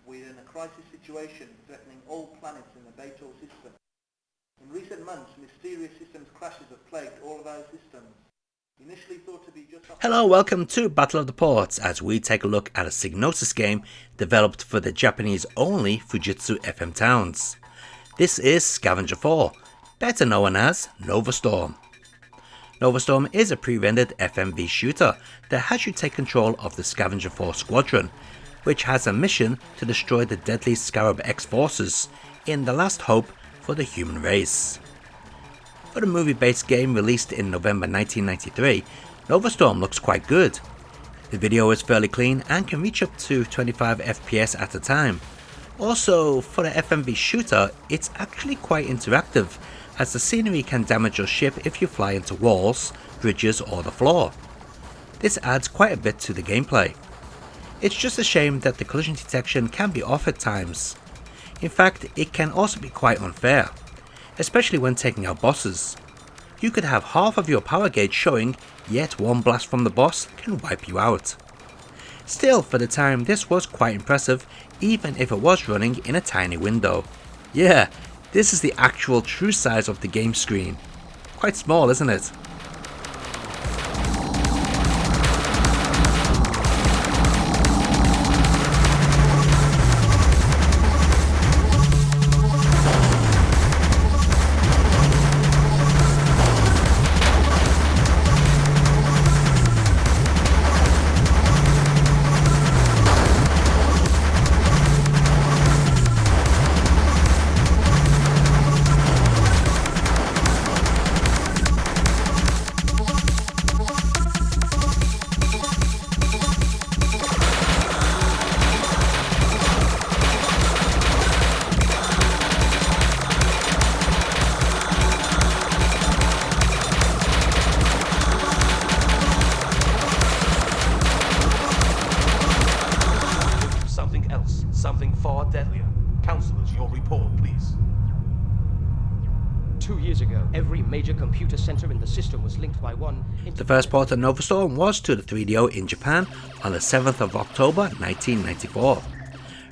we're in a crisis situation threatening all planets in the Beetle system. In recent months, mysterious systems crashes have plagued all of our systems. Initially thought to be just... Hello, welcome to Battle of the Ports as we take a look at a Psygnosis game developed for the Japanese-only Fujitsu FM Towns. This is Scavenger 4, better known as Novastorm. Novastorm is a pre-rendered FMV shooter that has you take control of the Scavenger 4 squadron, which has a mission to destroy the deadly Scarab X forces in the last hope for the human race. For the movie-based game released in November 1993, Novastorm looks quite good. The video is fairly clean and can reach up to 25 FPS at a time. Also, for the FMV shooter, it's actually quite interactive, as the scenery can damage your ship if you fly into walls, bridges or the floor. This adds quite a bit to the gameplay. It's just a shame that the collision detection can be off at times. In fact, it can also be quite unfair, especially when taking out bosses. You could have half of your power gauge showing, yet one blast from the boss can wipe you out. Still, for the time, this was quite impressive, even if it was running in a tiny window. Yeah, this is the actual true size of the game screen. Quite small, isn't it? Something far deadlier. Counselors, your report, please. 2 years ago, every major computer center in the system was linked by one... The first port of Novastorm was to the 3DO in Japan on the 7th of October 1994.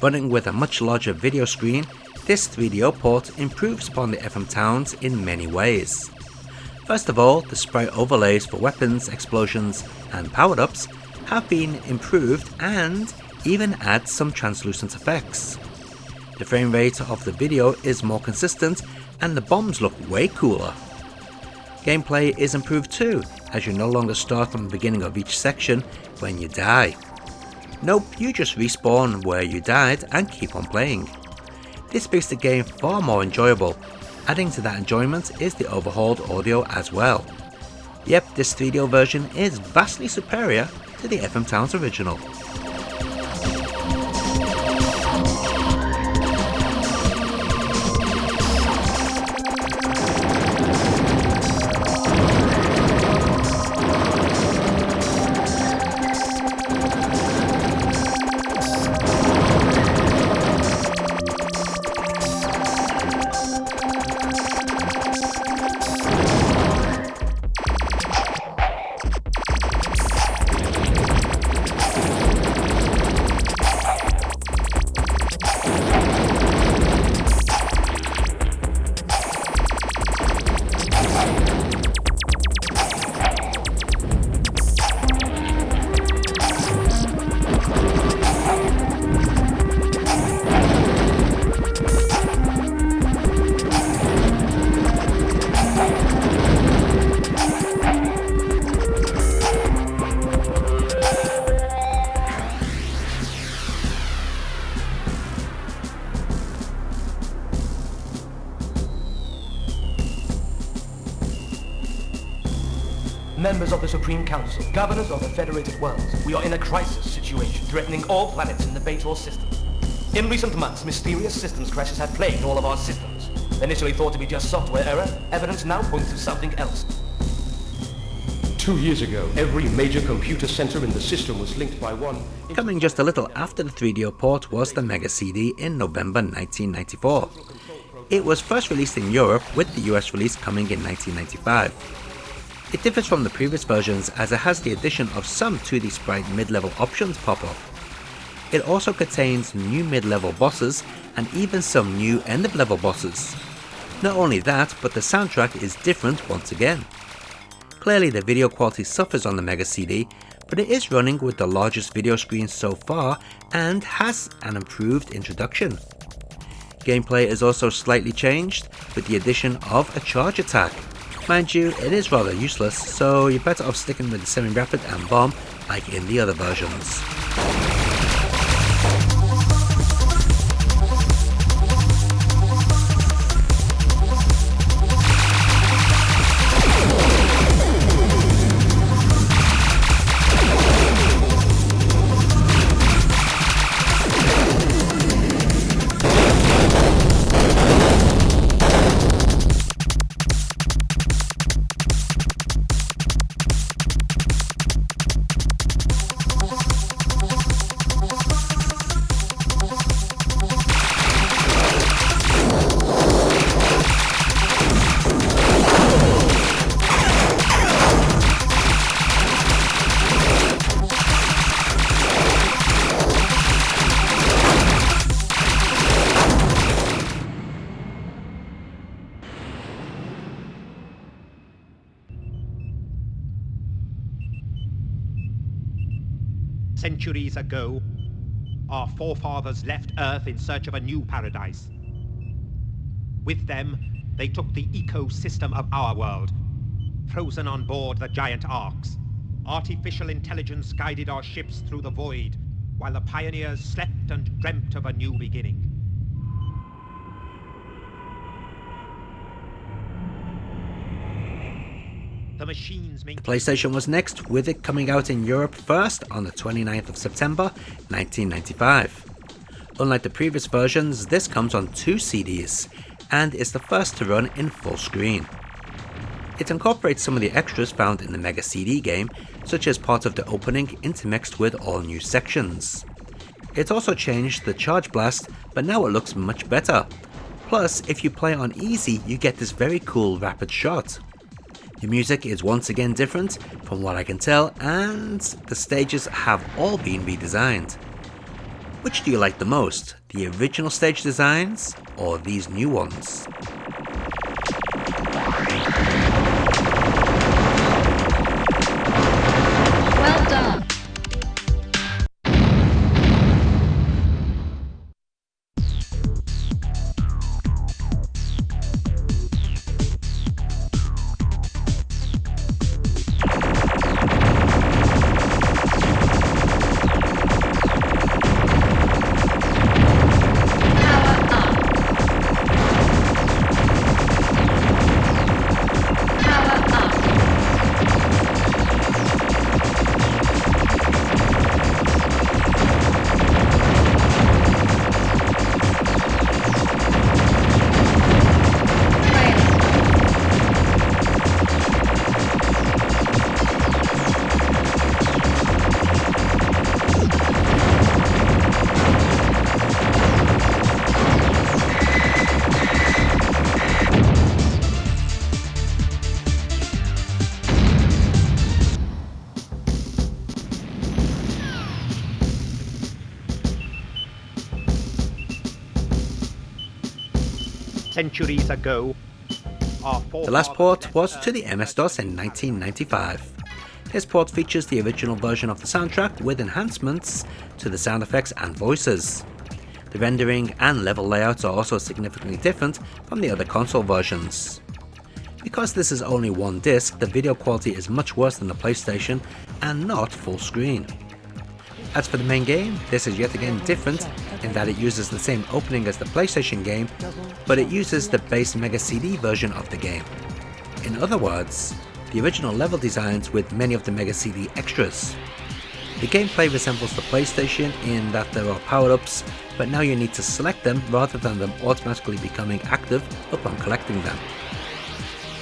Running with a much larger video screen, this 3DO port improves upon the FM Towns in many ways. First of all, the sprite overlays for weapons, explosions and powered-ups have been improved and even adds some translucent effects. The frame rate of the video is more consistent and the bombs look way cooler. Gameplay is improved too, as you no longer start from the beginning of each section when you die. Nope, you just respawn where you died and keep on playing. This makes the game far more enjoyable. Adding to that enjoyment is the overhauled audio as well. Yep, this 3DO version is vastly superior to the FM Towns original. Members of the Supreme Council, governors of the Federated Worlds, we are in a crisis situation threatening all planets in the Beetle system. In recent months, mysterious systems crashes have plagued all of our systems. Initially thought to be just software error, evidence now points to something else. 2 years ago, every major computer center in the system was linked by one... Coming just a little after the 3DO port was the Mega CD in November 1994. It was first released in Europe, with the US release coming in 1995. It differs from the previous versions as it has the addition of some 2D sprite mid-level options pop up. It also contains new mid-level bosses and even some new end-of-level bosses. Not only that, but the soundtrack is different once again. Clearly the video quality suffers on the Mega CD, but it is running with the largest video screen so far and has an improved introduction. Gameplay is also slightly changed with the addition of a charge attack. Mind you, it is rather useless, so you're better off sticking with the semi-rapid and bomb like in the other versions. Centuries ago, our forefathers left Earth in search of a new paradise. With them, they took the ecosystem of our world, frozen on board the giant arks. Artificial intelligence guided our ships through the void, while the pioneers slept and dreamt of a new beginning. The machines The PlayStation was next, with it coming out in Europe first on the 29th of September 1995. Unlike the previous versions, this comes on 2 CDs and is the first to run in full screen. It incorporates some of the extras found in the Mega CD game, such as part of the opening intermixed with all new sections. It also changed the charge blast, but now it looks much better. Plus, if you play on easy, you get this very cool rapid shot. The music is once again different from what I can tell, and the stages have all been redesigned. Which do you like the most, the original stage designs or these new ones? Well done. Centuries ago, our The last port was to the MS-DOS in 1995. This port features the original version of the soundtrack with enhancements to the sound effects and voices. The rendering and level layouts are also significantly different from the other console versions. Because this is only one disc, the video quality is much worse than the PlayStation and not full screen. As for the main game, this is yet again different in that it uses the same opening as the PlayStation game, but it uses the base Mega CD version of the game. In other words, the original level designs with many of the Mega CD extras. The gameplay resembles the PlayStation in that there are power-ups, but now you need to select them rather than them automatically becoming active upon collecting them.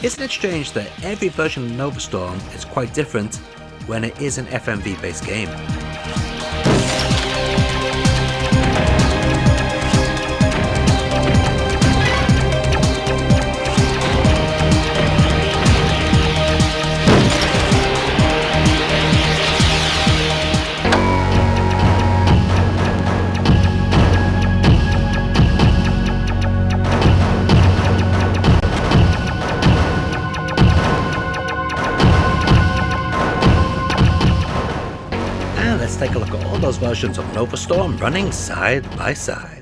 Isn't it strange that every version of Novastorm is quite different when it is an FMV based game? let's take a look at all those versions of Novastorm running side by side.